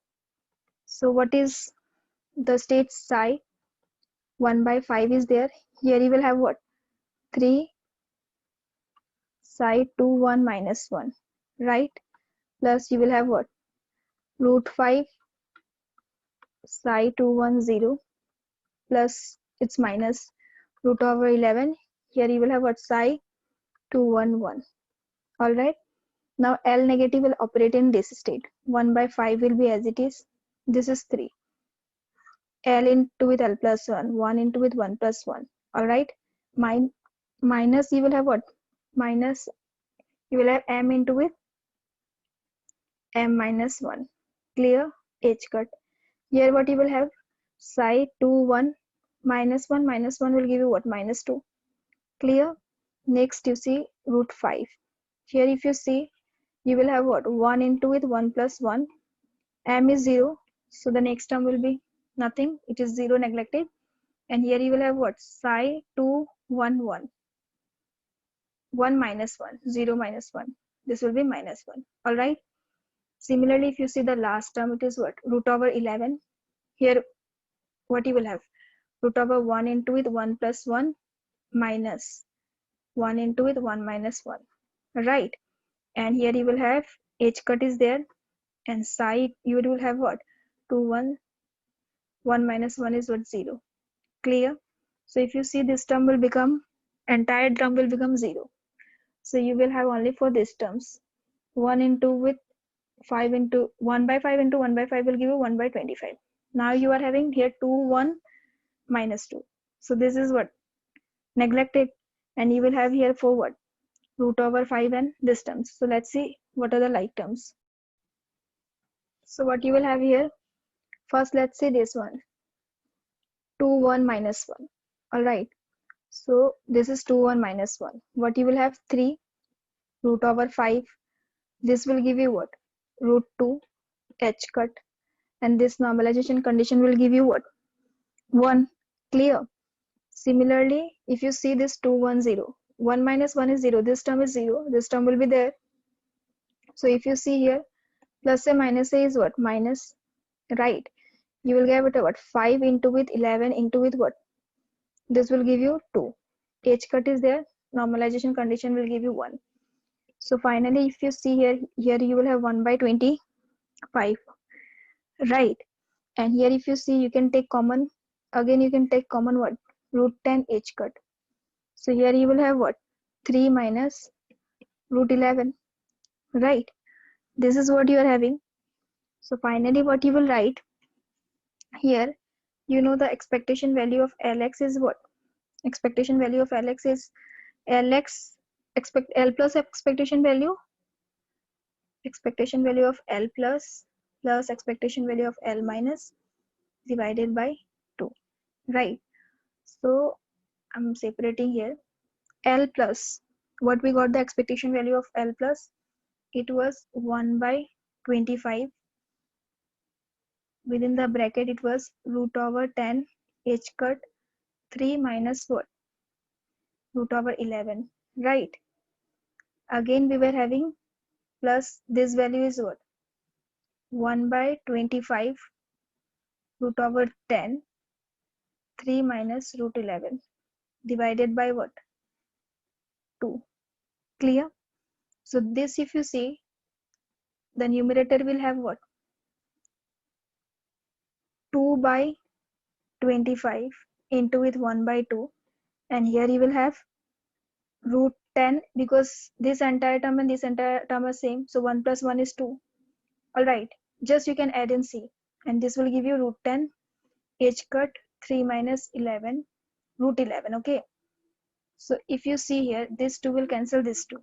So what is the state psi? 1 by 5 is there. Here you will have what? 3 psi 2 1 minus 1, right? Plus you will have what? Root 5 psi 210 plus its minus root over 11. Here you will have what? Psi 211. All right. Now L negative will operate in this state. 1 by 5 will be as it is. This is 3. L into with L plus 1. 1 into with 1 plus 1. All right. Minus you will have what? Minus you will have M into with M minus 1. Clear? H cut. Here what you will have? Psi 2 1 minus 1 will give you what? Minus 2. Clear? Next you see root 5. Here if you see, you will have what? 1 into with 1 plus 1. M is 0. So the next term will be nothing. It is 0 neglected. And here you will have what? Psi 2 1 1. 1 minus 1. 0 minus 1. This will be minus 1. Alright. Similarly, if you see the last term, it is what? Root over 11. Here what you will have? Root over 1 into with 1 plus 1 minus 1 into with 1 minus 1. Right. And here you will have h cut is there, and psi you will have what? 2 1 1 minus 1 is what? 0. Clear? So if you see, this term will become, entire term will become 0. So you will have only for these terms. 1 into with 5 into 1 by 5 into 1 by 5 will give you 1 by 25. Now you are having here 2 1 minus 2. So this is what? Neglected. And you will have here for what? Root over 5 and this terms. So let's see what are the like terms. So what you will have here? First let's see this one. 2 1 minus 1. All right. So this is 2 1 minus 1. What you will have? 3 root over 5. This will give you what? Root 2 h cut. And this normalization condition will give you what? 1. Clear? Similarly, if you see this 2 1 0. 1 minus 1 is 0. This term is 0. This term will be there. So if you see here, plus a minus a is what? Minus, right? You will get what? 5 into with 11 into with what? This will give you 2. H cut is there. Normalization condition will give you 1. So finally, if you see here you will have 1 by 25. Right. And here if you see, you can take common. Again, you can take common what? Root 10 h cut. So here you will have what? 3 minus root 11. Right. This is what you are having. So finally, what you will write here, you know the expectation value of Lx is what? Expectation value of Lx is Lx L plus expectation value of L plus expectation value of L minus divided by 2, right? So I'm separating here. L plus, what we got the expectation value of L plus, it was 1 by 25. Within the bracket it was root over 10 h cut 3 minus what? Root over 11, right? Again we were having plus this value is what? 1 by 25 root over 10 3 minus root 11 divided by what? 2. Clear? So this, if you see, the numerator will have what? 2 by 25 into with 1 by 2, and here you will have root 10, because this entire term and this entire term are same, so 1 plus 1 is 2. All right, just you can add and see, and this will give you root 10 h cut 3 minus 11 root 11. Okay, so if you see here, this 2 will cancel this 2,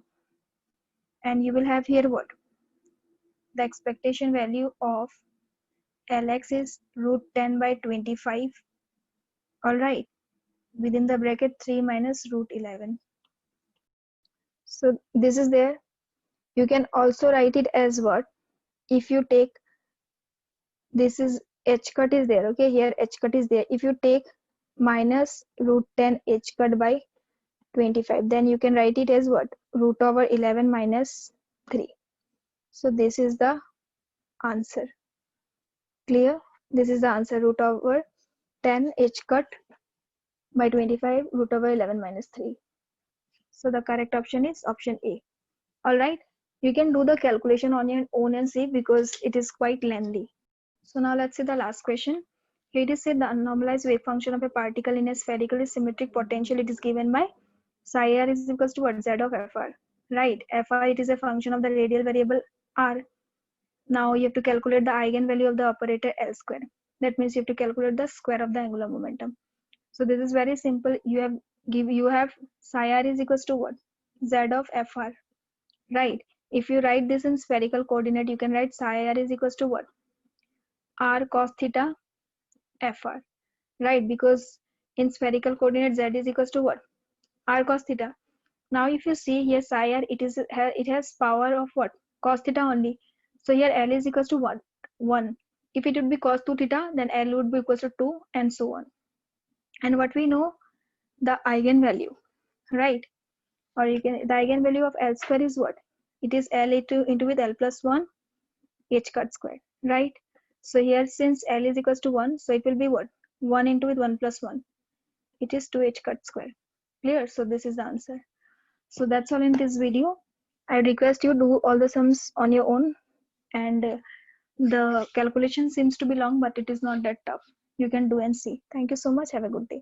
and you will have here what? The expectation value of Lx is root 10 by 25. All right, within the bracket 3 minus root 11. So this is there. You can also write it as what? If you take, this is h cut is there, okay, here h cut is there. If you take minus root 10 h cut by 25, then you can write it as what? Root over 11 minus 3. So this is the answer. Clear? This is the answer, root over 10 h cut by 25 root over 11 minus 3. So the correct option is option A. All right, you can do the calculation on your own and see, because it is quite lengthy. So now let's see the last question. It is said the unnormalized wave function of a particle in a spherically symmetric potential, it is given by psi r is equals to what? Z of fr, right? Fr, it is a function of the radial variable r. Now you have to calculate the eigenvalue of the operator L square. That means you have to calculate the square of the angular momentum. So this is very simple. You have psi r is equals to what? Z of fr, right? If you write this in spherical coordinate, you can write psi r is equals to what? R cos theta fr, right? Because in spherical coordinate z is equals to what? R cos theta. Now if you see here psi r, it has power of what? Cos theta only. So here L is equals to what? 1. If it would be cos 2 theta, then L would be equals to 2, and so on. And what we know, the eigenvalue, right? Or you can, the eigenvalue of L square is what? It is L into with L plus 1 h cut square, right? So here since L is equals to 1, so it will be what? 1 into with 1 plus 1. It is 2h cut square. Clear? So this is the answer. So that's all in this video. I request you do all the sums on your own, and the calculation seems to be long, but it is not that tough. You can do and see. Thank you so much. Have a good day.